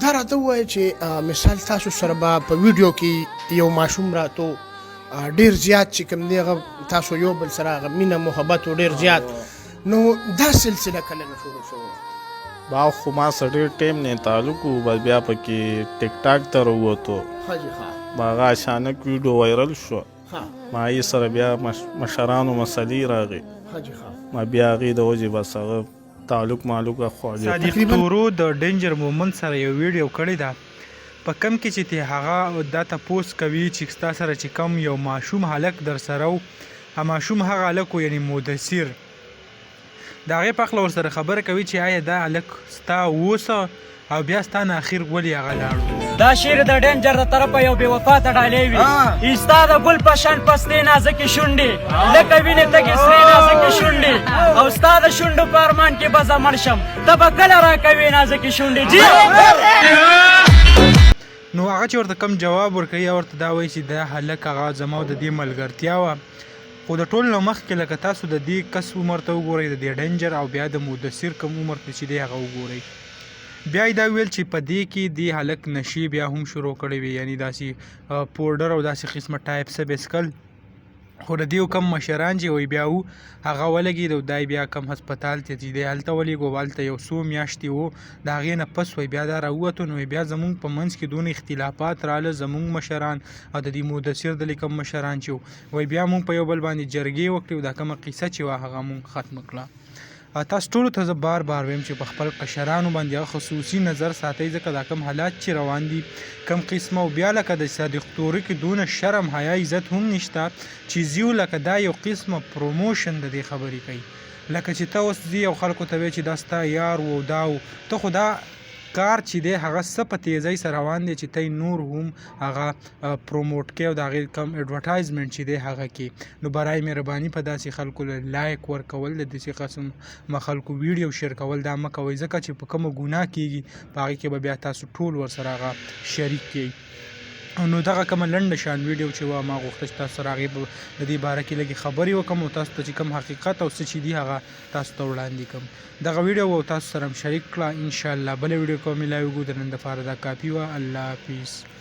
دا راته ووایه چې مثال تاسو سره به په ویډیو کې یو ماشوم راته ډېر زیات چې کوم دی هغه تاسو یو بل سره هغه مینه محبت و ډېر زیات نو دا سلسله کله نه شروع شوه؟ با خو ما سره ډېر ټایم نه تعلق و بس بیا پکې ټیک ټاک ته راووتو ښه جي ښه با هغه اچانک ویډیو وایرل شو ښه ما یې سره بیا مشرانو مسلې راغی ښه جي ښه ما بیا هغې د وجې بس هغه تعلق معلوق صادق تورو د ډینجر مومنت سره یو ویډیو کړی ده په کم کې چې ته هغه دا تپوس کوي چې ستا سره چې کم یو ماشوم هلک در سره و ماشوم هغه هلک و یعنې مدثر د هغې په هکله ورسره خبره کوي چې آیا دا هلک ستا اوسه او بیا ستا نه اخر ولې هغه لاړو دا شعر د ډینجر د طرفه یو بې وفا ته ډالۍ وي ستا د ګل په شان پستې نازکې شونډې لکه وینې تږې سرې نازکې شونډې او ستا د شونډو په ارمان کې به زه مړ شم ته به کله راکوې نازکې شونډې نو هغه چې ورته کم جواب ورکوي یا ورته دا وایي چې دا هلک هغه زما د دې ملګرتیا وه خو د ټول نه مخکې لکه تاسو د دې کس عمر ته وګورئ د دې ډینجر او بیا د مدثر کم عمر ته چې دی هغه وګورئ بیا یې دا ویل چې په دې کې دې هلک نشي بیا هم شروع کړی وي یعنی داسې پوډر او داسې قسمه ټایپ څه به څکل خو د دې کم مشران چې وایي بیا و هغه ولګېد او دی بیا کم هسپتال ته چې دی هلته ولېږو هلته یو څو میاشتې و د هغې نه پس وایي بیا دا راووتو نو بیا زمونږ په منځ کې دونه اختلافات راله زمونږ مشران او د دې مدثر د کم مشران چې وایي بیا مونږ په یو بل باندې جرګې وکړې او دا کومه قصه چې وه هغه مونږ ختمه کړه تاسو ټولو ته زه بار بار وایم چې په خپل کشرانو باندې هغه خصوصي نظر ساتئ ځکه دا کم حالات چې روان دي کم قسمه او بیا لکه د صادق توري کې دونه شرم حیا عزت هم نشته چې زیو لکه دا یو قسمه پروموشن د دې خبرې کوي لکه چې ته اوس ځي او خلکو ته وایې چې دا ستا یار و دا و ته خو دا کار چې دی هغه څه په تیزۍ سره روان دی چې تی نور هم هغه پروموټ کوي او د هغې کم اډورټایزمنټ چې دی هغه کې نو برای مهرباني په داسې خلکو لایک ورکول د داسې قسم خلکو ویډیو شیر کول دا مه کوئ ځکه چې په کومه ګناه کیږي په هغې کې به بیا تاسو ټول ورسره هغه شریک کیږئ نو دغه کومه لنډه شان ویډیو چې وه ما غوښته چې تاسو سره هغې د دې باره کې لږې خبرې وکړم او تاسو ته چې کوم حقیقت او څه چې دي هغه تاسو ته وړاندې کړم دغه ویډیو او تاسو سره هم شریک کړه انشاءالله بله ویډیو کې به ملاویږو د نن دپاره دا کافي وه الله حافظ